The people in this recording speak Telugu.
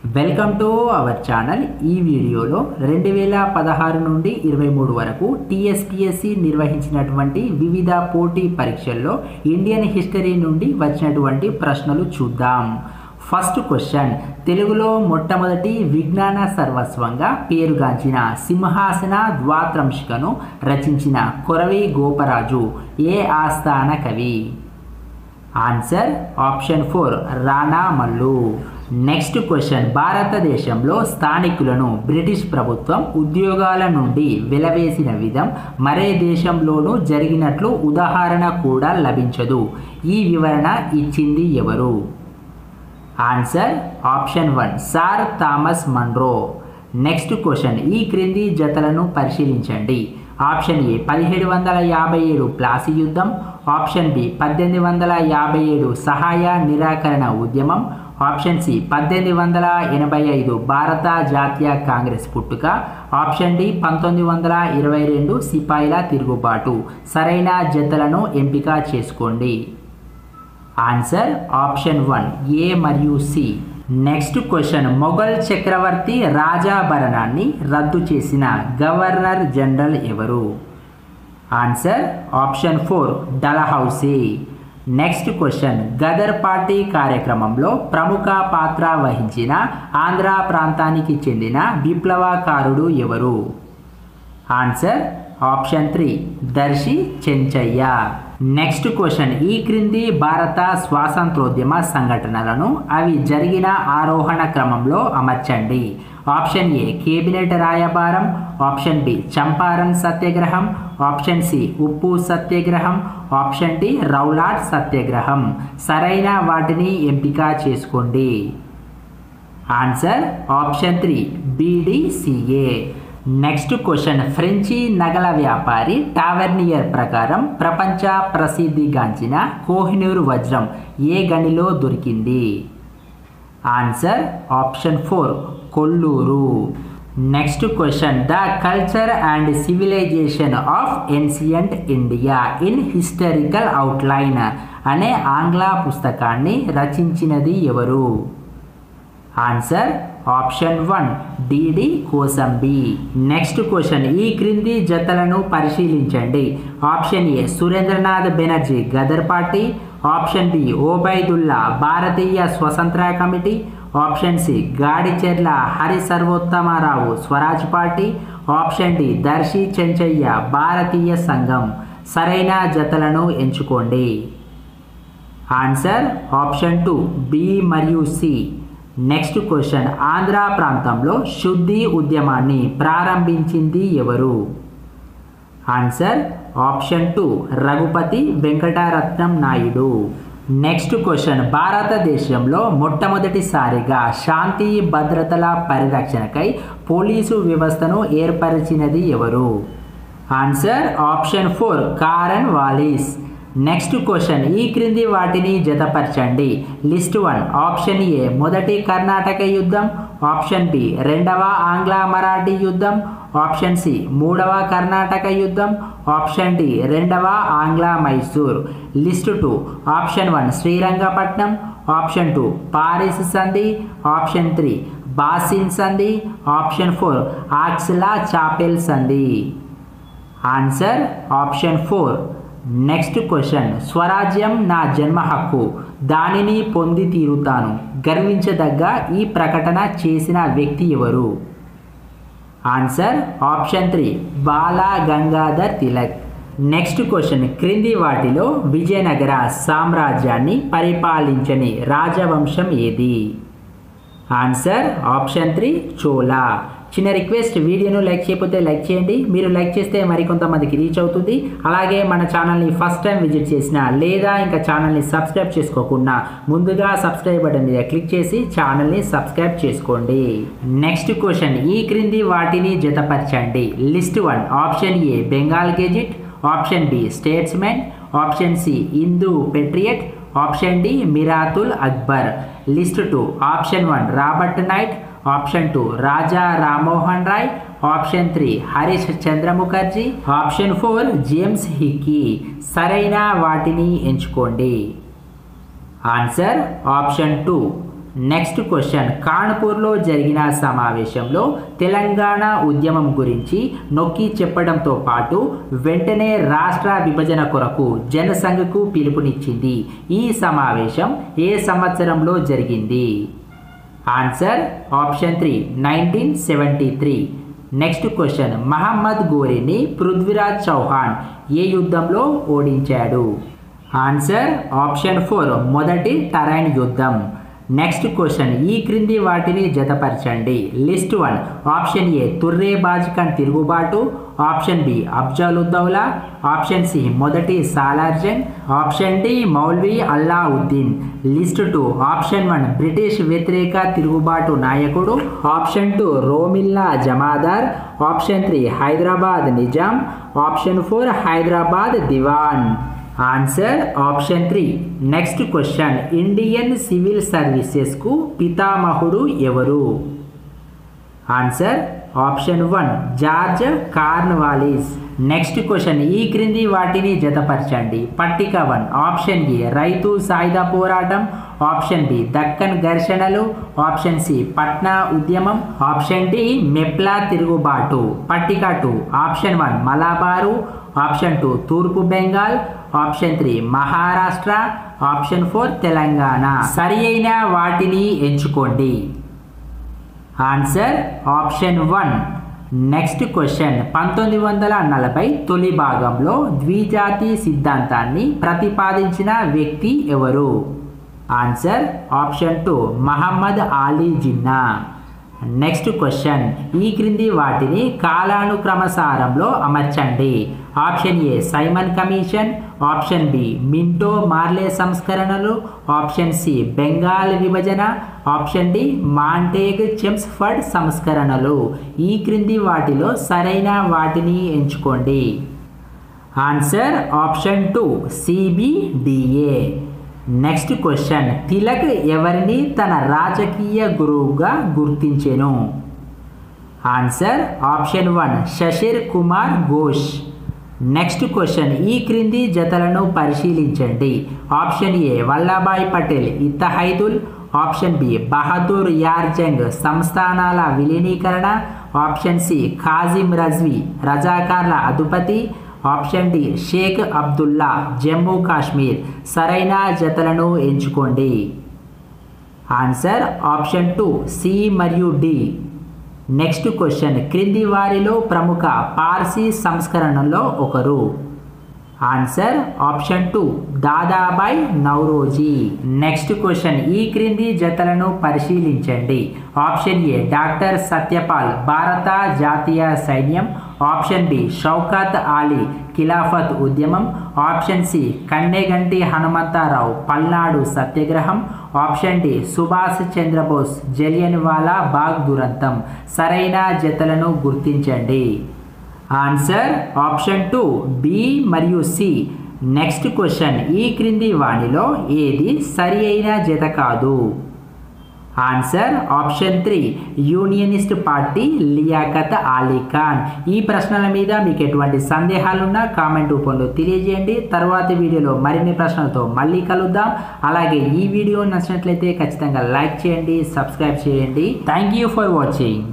Welcome to our channel. ఈ వీడియోలో 2016 నుండి 23 వరకు టీఎస్పీఎస్సీ నిర్వహించినటువంటి వివిధ పోటీ పరీక్షల్లో ఇండియన్ హిస్టరీ నుండి వచ్చినటువంటి ప్రశ్నలు చూద్దాం. ఫస్ట్ క్వశ్చన్, తెలుగులో మొట్టమొదటి విజ్ఞాన సర్వస్వంగా పేరుగాంచిన సింహాసన ద్వాత్రంశికను రచించిన కొరవి గోపరాజు ఏ ఆస్థాన కవి? Answer option 4 Rana Mallu. Next question, భారతదేశంలో స్థానికులను బ్రిటిష్ ప్రభుత్వం ఉద్యోగాల నుండి వెలవేసిన విధం మరే దేశంలోనూ జరిగినట్లు ఉదాహరణ కూడా లభించదు. ఈ వివరణ ఇచ్చింది ఎవరు? Answer option 1 sir Thomas Munro. Next question, ఈ క్రింది జతలను పరిశీలించండి. ఆప్షన్ ఏ 1757 ప్లాసీ యుద్ధం, ఆప్షన్ బి 1857 సహాయ నిరాకరణ ఉద్యమం, ఆప్షన్ సి 1885 భారత జాతీయ కాంగ్రెస్ పుట్టుక, ఆప్షన్ డి 1922 సిపాయిల తిరుగుబాటు. సరైన జతలను ఎంపిక చేసుకోండి. ఆన్సర్ ఆప్షన్ 1 ఏ మరియు సి. నెక్స్ట్ క్వశ్చన్, మొఘల్ చక్రవర్తి రాజాభరణాన్ని రద్దు చేసిన గవర్నర్ జనరల్ ఎవరు? Answer option 4 Dalhousie. Next question, Ghadar party కార్యక్రమంలో ప్రముఖ పాత్ర వహించిన ఆంధ్ర ప్రాంతానికి చెందిన విప్లవకారుడు ఎవరు? Answer option 3 Darsi Chenchaiah. Next question, ఈ క్రింది భారత స్వాతంత్రోద్యమ సంఘటనలను అవి జరిగిన ఆరోహణ క్రమంలో అమర్చండి. ఆప్షన్ ఏ కేబినెట్ రాయబారం, ఆప్షన్ బి చంపారన్ సత్యాగ్రహం, ఆప్షన్ సి ఉప్పు సత్యాగ్రహం, ఆప్షన్ డి రౌలాట్ సత్యాగ్రహం. సరైన వాటిని ఎంపిక చేసుకోండి. Answer option 3 BDCA. Next question, ఫ్రెంచి నగల వ్యాపారి టావెర్నియర్ ప్రకారం ప్రపంచ ప్రసిద్ధిగాంచిన కోహినూర్ వజ్రం ఏ గనిలో దొరికింది? Answer option 4 Kolluru. Next question, the culture and civilisation of ancient India in historical outline అనే ఆంగ్ల పుస్తకాన్ని రచించినది ఎవరు? Answer option 1 DD Kosambi. Next question, ఈ క్రింది జతలను పరిశీలించండి. Option A Surendranath Banerjee Ghadar party, option B Obaidullah Bharatiya Swatantra committee, option C Gadicherla Hari Sarvottama Rao Swaraj party, option D Darsi Chenchaiah Bharatiya Sangham. సరైన జతలను ఎంచుకోండి. ఆన్సర్ ఆప్షన్ 2 B మరియు సి. నెక్స్ట్ క్వశ్చన్, ఆంధ్ర ప్రాంతంలో శుద్ధి ఉద్యమాన్ని ప్రారంభించింది ఎవరు? Answer option 2 Raghupathi Venkataratnam Naidu. Next question, భారతదేశంలో మొట్టమొదటిసారిగా శాంతి భద్రతల పరిరక్షణకై పోలీసు వ్యవస్థను ఏర్పరిచినది ఎవరు? Answer option 4 Cornwallis. Next question, ఈ క్రింది వాటిని జతపరచండి. లిస్ట్ 1 ఆప్షన్ ఏ మొదటి కర్ణాటక యుద్ధం, ఆప్షన్ బి రెండవ ఆంగ్ల మరాఠీ యుద్ధం, ఆప్షన్ సి మూడవ కర్ణాటక యుద్ధం, ఆప్షన్ డి రెండవ ఆంగ్ల Mysore. List 2 option 1 Srirangapatnam, option 2 Paris సంధి, ఆప్షన్ 3 బాసిన్ సంధి, ఆప్షన్ 4 ఆక్స్లా చాపెల్ సంధి. Answer option 4. నెక్స్ట్ క్వశ్చన్, స్వరాజ్యం నా జన్మ హక్కు, దానిని పొంది తీరుతాను, గర్వించదగ్గ ఈ ప్రకటన చేసిన వ్యక్తి ఎవరు? ఆన్సర్ ఆప్షన్ 3 బాల గంగాధర్ తిలక్. నెక్స్ట్ క్వశ్చన్, క్రింది వాటిలో విజయనగర సామ్రాజ్యాన్ని పరిపాలించని రాజవంశం ఏది? Answer option 3 Chola. చిన్న రిక్వెస్ట్, వీడియోను లైక్ చేయకపోతే లైక్ చేయండి. మీరు లైక్ చేస్తే మరికొంతమందికి రీచ్ అవుతుంది. అలాగే మన ఛానల్ని ఫస్ట్ టైం విజిట్ చేసినా లేదా ఇంకా ఛానల్ని సబ్స్క్రైబ్ చేసుకోకుండా ముందుగా సబ్స్క్రైబ్ బటన్ మీద క్లిక్ చేసి ఛానల్ని సబ్స్క్రైబ్ చేసుకోండి. నెక్స్ట్ క్వశ్చన్, ఈ క్రింది వాటిని జతపరచండి. List 1 option A Bengal gazette, option B statesman, option C Hindu patriot, option D Miratul Akbar. List 2 option 1 Robert Knight, option 2 Raja Rammohan Roy, option 3 Harish Chandra Mukherjee, option 4 James Hicky. సరైన వాటిని ఎంచుకోండి. ఆన్సర్ ఆప్షన్ 2 నెక్స్ట్ క్వశ్చన్, కాన్పూర్లో జరిగిన సమావేశంలో తెలంగాణ ఉద్యమం గురించి నొక్కి చెప్పడంతో పాటు వెంటనే రాష్ట్ర విభజన కొరకు జనసంఘకు పిలుపునిచ్చింది. ఈ సమావేశం ఏ సంవత్సరంలో జరిగింది? Answer option 3 1973. Next question, Mohammed గోరీని పృథ్వీరాజ్ చౌహాన్ ఏ యుద్ధంలో ఓడించాడు? ఆన్సర్ ఆప్షన్ 4 మొదటి టరైన్ యుద్ధం. నెక్స్ట్ క్వశ్చన్, ఈ క్రింది వాటిని జతపరచండి. లిస్ట్ 1, ఆప్షన్ ఏ తుర్రే బాజ్ఖాన్ తిరుగుబాటు, option B Afzaluddaula, option C మొదటి Salar Jung, option D Maulvi Allauddin. List 2, option 1 British వ్యతిరేక తిరుగుబాటు నాయకుడు, option 2 Romilla Jamadar, option 3 Hyderabad Nizam, option 4 Hyderabad Diwan. Answer option 3. Next question, Indian civil సర్వీసెస్కు పితామహుడు ఎవరు? Answer option 1 George Cornwallis. Next question, ఈ క్రింది వాటిని జతపరచండి. పట్టిక 1, ఆప్షన్ ఏ రైతు సాయుధ పోరాటం, ఆప్షన్ బి దక్కన్ ఘర్షణలు, ఆప్షన్ సి పట్నా ఉద్యమం, ఆప్షన్ డి మెప్లా తిరుగుబాటు. పట్టిక 2, ఆప్షన్ 1 మలబారు, ఆప్షన్ 2 తూర్పు బెంగాల్, ఆప్షన్ 3 మహారాష్ట్ర, ఆప్షన్ 4 తెలంగాణ. సరి అయిన వాటిని ఎంచుకోండి. Answer option 1. నెక్స్ట్ క్వశ్చన్, 1940 తొలి భాగంలో ద్విజాతి సిద్ధాంతాన్ని ప్రతిపాదించిన వ్యక్తి ఎవరు? Answer option 2 Mohammad Ali Jinnah. Next question, ఈ క్రింది వాటిని కాలానుక్రమసారంలో అమర్చండి. Option A Simon commission, option B Minto Morley సంస్కరణలు, ఆప్షన్ సి బెంగాల్ విభజన, ఆప్షన్ డి మాంటేగ్ చెమ్స్ఫర్డ్ సంస్కరణలు. ఈ క్రింది వాటిలో సరైన వాటిని ఎంచుకోండి. Answer option 2 CBDA. Next question, Tilak ఎవరిని తన రాజకీయ గురువుగా గుర్తించెను? Answer option 1 Shishir Kumar Ghosh. Next question, ఈ క్రింది జతలను పరిశీలించండి. Option A Vallabhbhai Patel Ittehadul, option B Bahadur Yar Jung సంస్థానాల విలీనీకరణ, ఆప్షన్ సి ఖాజిం రజ్వీ రజాకార్ల అధిపతి, ఆప్షన్ డి షేక్ అబ్దుల్లా జమ్మూ కాశ్మీర్. సరైన జతలను ఎంచుకోండి. ఆన్సర్ ఆప్షన్ 2 సి మరియు డి. నెక్స్ట్ క్వశ్చన్, క్రింది వారిలో ప్రముఖ పార్సీ సంస్కరణలో ఒకరు? Answer option 2 Dadabhai Naoroji. Next question, ఈ క్రింది జతలను పరిశీలించండి. ఆప్షన్ ఏ డాక్టర్ సత్యపాల్ భారత జాతీయ సైన్యం, ఆప్షన్ బి షౌకత్ అలీ ఖిలాఫత్ ఉద్యమం, ఆప్షన్ సి కన్నెగంటి హనుమంతరావు పల్నాడు సత్యాగ్రహం, ఆప్షన్ డి సుభాష్ చంద్రబోస్ జలియన్వాలా బాగ్ దురంతం. సరైన జతలను గుర్తించండి. ఆన్సర్ ఆప్షన్ 2 బి మరియు సి. నెక్స్ట్ క్వశ్చన్, ఈ క్రింది వాణిలో ఏది సరి అయిన జత కాదు? Answer option 3 unionist party Liaquat Ali Khan. ఈ ప్రశ్నల మీద మీకు ఎటువంటి సందేహాలున్నా కామెంట్ రూపంలో తెలియజేయండి. తర్వాతి వీడియోలో మరిన్ని ప్రశ్నలతో మళ్ళీ కలుద్దాం. అలాగే ఈ వీడియో నచ్చినట్లయితే ఖచ్చితంగా లైక్ చేయండి, సబ్స్క్రైబ్ చేయండి. Thank you for watching.